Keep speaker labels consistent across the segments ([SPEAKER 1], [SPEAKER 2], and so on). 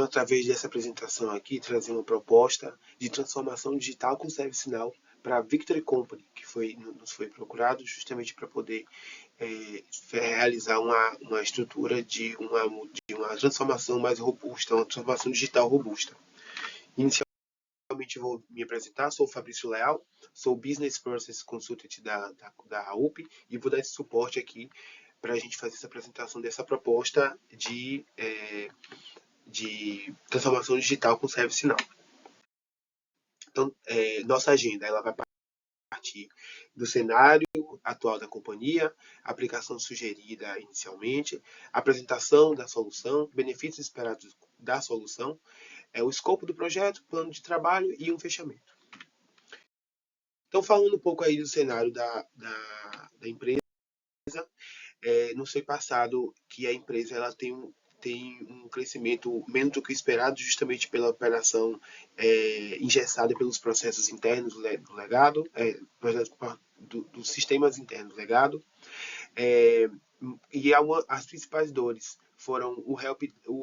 [SPEAKER 1] através dessa apresentação aqui, trazer uma proposta de transformação digital com ServiceNow para a Victory Company, que nos foi procurado justamente para poder realizar uma estrutura de uma transformação mais robusta, uma transformação digital robusta. Inicialmente vou me apresentar, sou o Fabrício Leal, sou Business Process Consultant da UP e vou dar esse suporte aqui para a gente fazer essa apresentação dessa proposta de transformação digital com ServiceNow. Então, nossa agenda ela vai partir do cenário atual da companhia, aplicação sugerida inicialmente, apresentação da solução, benefícios esperados da solução, o escopo do projeto, plano de trabalho e um fechamento. Então, falando um pouco aí do cenário da empresa, não sei passado que a empresa ela tem um crescimento menos do que o esperado, justamente pela operação engessada pelos processos internos do legado, dos sistemas internos do legado. E as principais dores foram o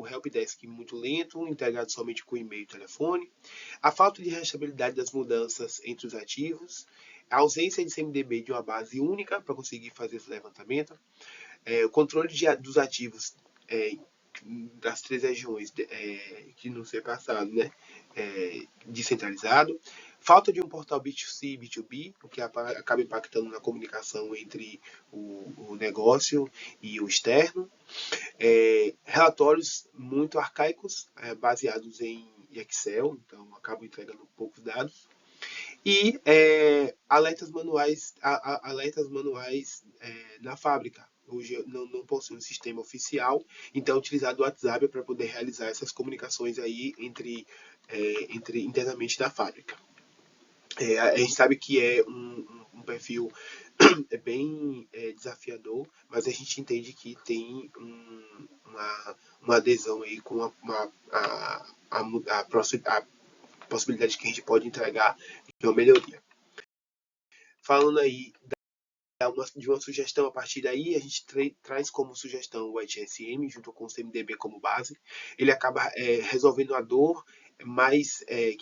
[SPEAKER 1] helpdesk muito lento, integrado somente com e-mail e telefone, a falta de rastreabilidade das mudanças entre os ativos, a ausência de CMDB de uma base única para conseguir fazer esse levantamento, o controle dos ativos das 3 regiões que não ser passado, né, descentralizado, falta de um portal B2C e B2B, o que acaba impactando na comunicação entre o negócio e o externo, relatórios muito arcaicos, baseados em Excel, então acabam entregando poucos dados, e alertas manuais na fábrica. Hoje não possui um sistema oficial, então utilizado o WhatsApp para poder realizar essas comunicações aí entre internamente da fábrica. A gente sabe que é um perfil bem desafiador, mas a gente entende que tem uma adesão aí com a possibilidade que a gente pode entregar de uma melhoria. Falando aí de uma sugestão, a partir daí a gente traz como sugestão o HSM junto com o CMDB como base. Ele acaba resolvendo a dor que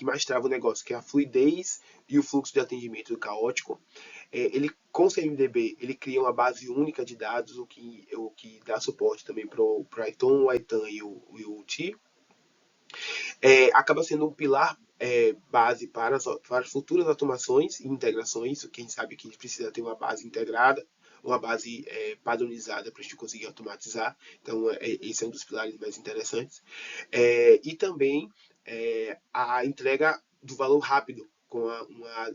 [SPEAKER 1] mais trava o negócio, que é a fluidez e o fluxo de atendimento caótico. Ele, com o CMDB, ele cria uma base única de dados, o que dá suporte também para o ITOM, o ITAM e o TI. Acaba sendo um pilar base para as futuras automações e integrações, que a gente sabe que a gente precisa ter uma base integrada, uma base padronizada para a gente conseguir automatizar. Então, esse é um dos pilares mais interessantes. E também a entrega do valor rápido, com uma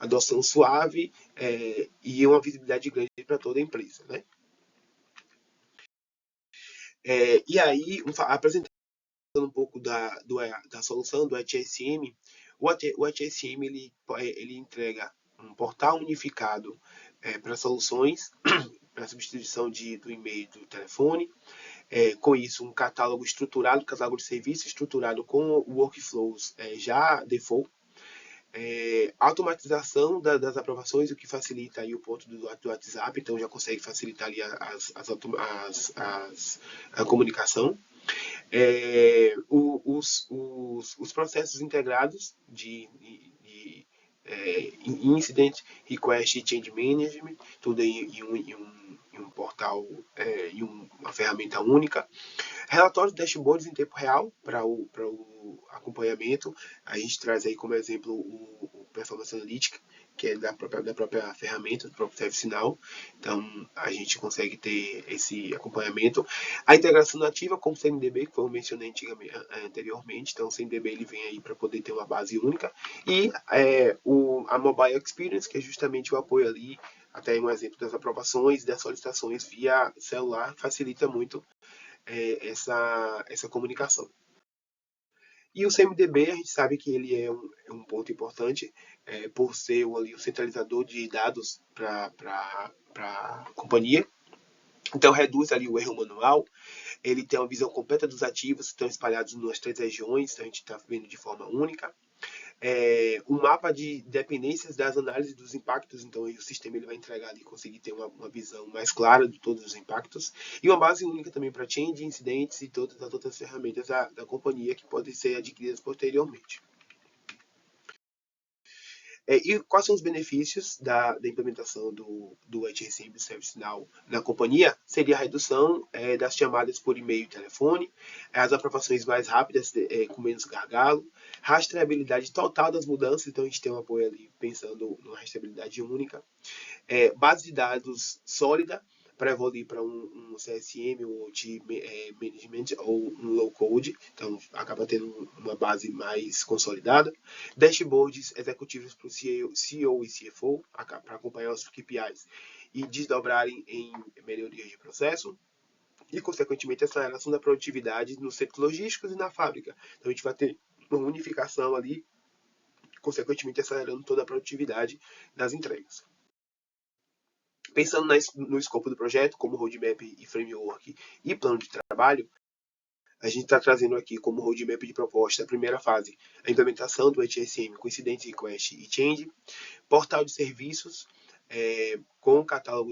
[SPEAKER 1] adoção suave e uma visibilidade grande para toda a empresa, né? E aí, apresentando um pouco da solução do HSM, o HSM ele entrega um portal unificado para soluções, para substituição do e-mail e do telefone. Com isso, um catálogo de serviços estruturado com workflows já default. Automatização das aprovações, o que facilita aí o ponto do WhatsApp, então já consegue facilitar ali a comunicação. Os processos integrados de Incident, Request e Change Management, tudo em um portal, em uma ferramenta única. Relatórios de dashboards em tempo real para o acompanhamento. A gente traz aí como exemplo o Performance Analytics, que é da própria ferramenta, do próprio ServiceNow. Então, a gente consegue ter esse acompanhamento. A integração nativa com o CMDB, que eu mencionei anteriormente. Então, o CMDB ele vem aí para poder ter uma base única. E a Mobile Experience, que é justamente o apoio ali, até um exemplo das aprovações, das solicitações via celular, facilita muito essa comunicação. E o CMDB, a gente sabe que ele é um ponto importante, por ser o centralizador de dados para a companhia. Então, reduz ali o erro manual. Ele tem uma visão completa dos ativos que estão espalhados nas 3 regiões, então a gente está vendo de forma única. um mapa de dependências das análises dos impactos, então o sistema ele vai entregar ali, conseguir ter uma visão mais clara de todos os impactos, e uma base única também para change, incidentes e todas as outras ferramentas da companhia que podem ser adquiridas posteriormente. E quais são os benefícios da implementação do HSM do ServiceNow na companhia? Seria a redução das chamadas por e-mail e telefone, as aprovações mais rápidas com menos gargalo, rastreabilidade total das mudanças, então a gente tem um apoio ali pensando numa rastreabilidade única, base de dados sólida para evoluir para um CSM ou de management ou um low code, então acaba tendo uma base mais consolidada, dashboards executivos para o CEO e CFO para acompanhar os KPIs e desdobrarem em melhorias de processo, e, consequentemente, a aceleração da produtividade nos centros logísticos e na fábrica. Então, a gente vai ter uma unificação ali, consequentemente, acelerando toda a produtividade das entregas. Pensando no escopo do projeto, como roadmap e framework e plano de trabalho, a gente está trazendo aqui como roadmap de proposta a primeira fase, a implementação do HSM com Incident Request e Change, portal de serviços com um catálogo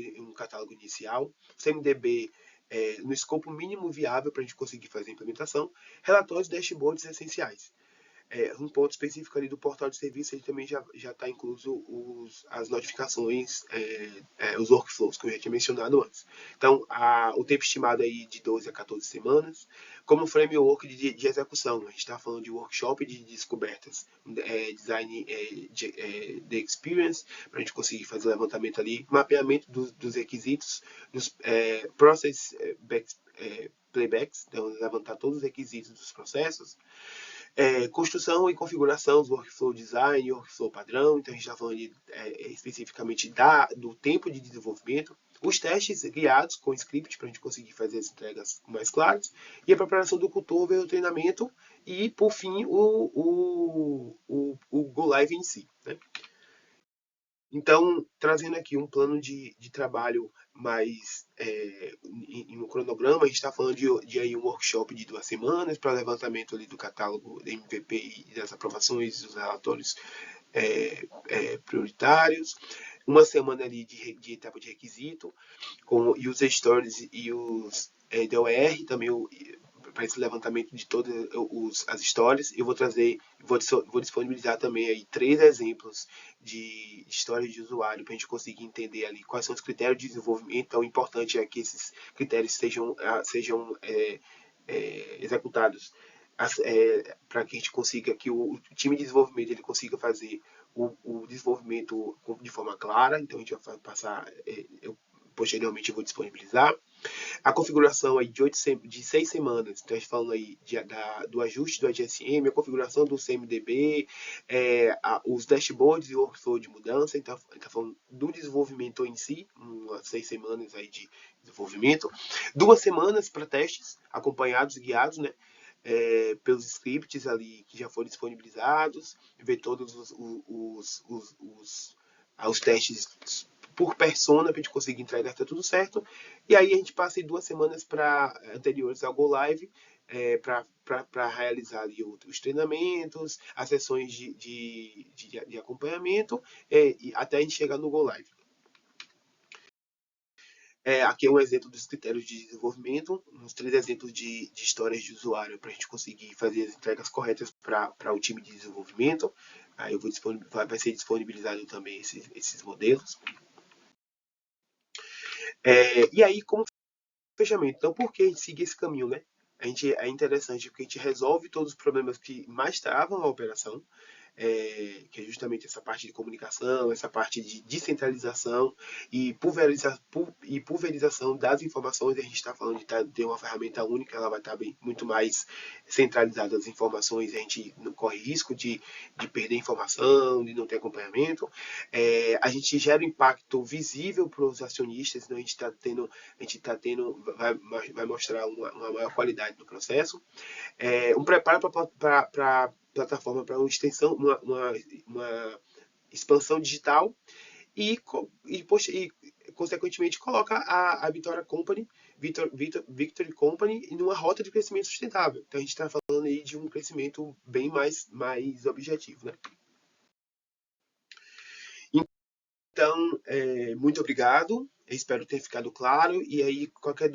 [SPEAKER 1] inicial, CMDB no escopo mínimo viável para a gente conseguir fazer a implementação, relatórios e dashboards essenciais. Um ponto específico ali do portal de serviço, ele também já está incluso as notificações, os workflows que eu já tinha mencionado antes. Então, o tempo estimado aí de 12 a 14 semanas, como framework de execução. A gente está falando de workshop de descobertas, design de experience, para a gente conseguir fazer o levantamento ali, mapeamento dos requisitos, dos process playbacks, então levantar todos os requisitos dos processos, construção e configuração do workflow design, workflow padrão, então a gente está falando especificamente do tempo de desenvolvimento, os testes guiados com script para a gente conseguir fazer as entregas mais claras, e a preparação do cutover, o treinamento e, por fim, o Go Live em si. Né? Então, trazendo aqui um plano de trabalho mais em um cronograma, a gente está falando de aí um workshop de 2 semanas para levantamento ali do catálogo da MVP e das aprovações dos relatórios prioritários, uma semana ali de etapa de requisito, com user stories e os DOR, também para esse levantamento de todas as histórias. Eu vou disponibilizar também aí 3 exemplos de histórias de usuário para a gente conseguir entender ali quais são os critérios de desenvolvimento. Então, o importante é que esses critérios sejam executados para que a gente consiga, que o time de desenvolvimento ele consiga fazer o desenvolvimento de forma clara. Então, a gente vai passar, posteriormente eu vou disponibilizar. A configuração aí de 6 semanas, então a gente falando aí do ajuste do HSM, a configuração do CMDB, os dashboards e workflow de mudança, então a gente está falando do desenvolvimento em si, 6 semanas aí de desenvolvimento, 2 semanas para testes acompanhados, guiados, né? Pelos scripts ali que já foram disponibilizados, ver todos os testes por persona para a gente conseguir entregar tá tudo certo. E aí a gente passa em 2 semanas anteriores ao Go Live para realizar ali os treinamentos, as sessões de acompanhamento e até a gente chegar no Go Live. Aqui é um exemplo dos critérios de desenvolvimento, uns 3 exemplos de histórias de usuário para a gente conseguir fazer as entregas corretas para o time de desenvolvimento. Aí vai ser disponibilizado também esses modelos. E aí, como fechamento, então por que a gente seguir esse caminho, né? É interessante porque a gente resolve todos os problemas que mais travam a operação, que é justamente essa parte de comunicação, essa parte de descentralização e pulverização das informações. A gente está falando de ter uma ferramenta única, ela vai estar muito mais centralizada as informações, a gente não corre risco de perder informação, de não ter acompanhamento. A gente gera um impacto visível para os acionistas, então a gente vai mostrar uma maior qualidade do processo. Um preparo para plataforma para uma extensão, uma expansão digital e consequentemente coloca a Vitória Company Victory Company e numa rota de crescimento sustentável. Então a gente está falando aí de um crescimento bem mais objetivo, né? Então, muito obrigado. Eu espero ter ficado claro. E aí, qualquer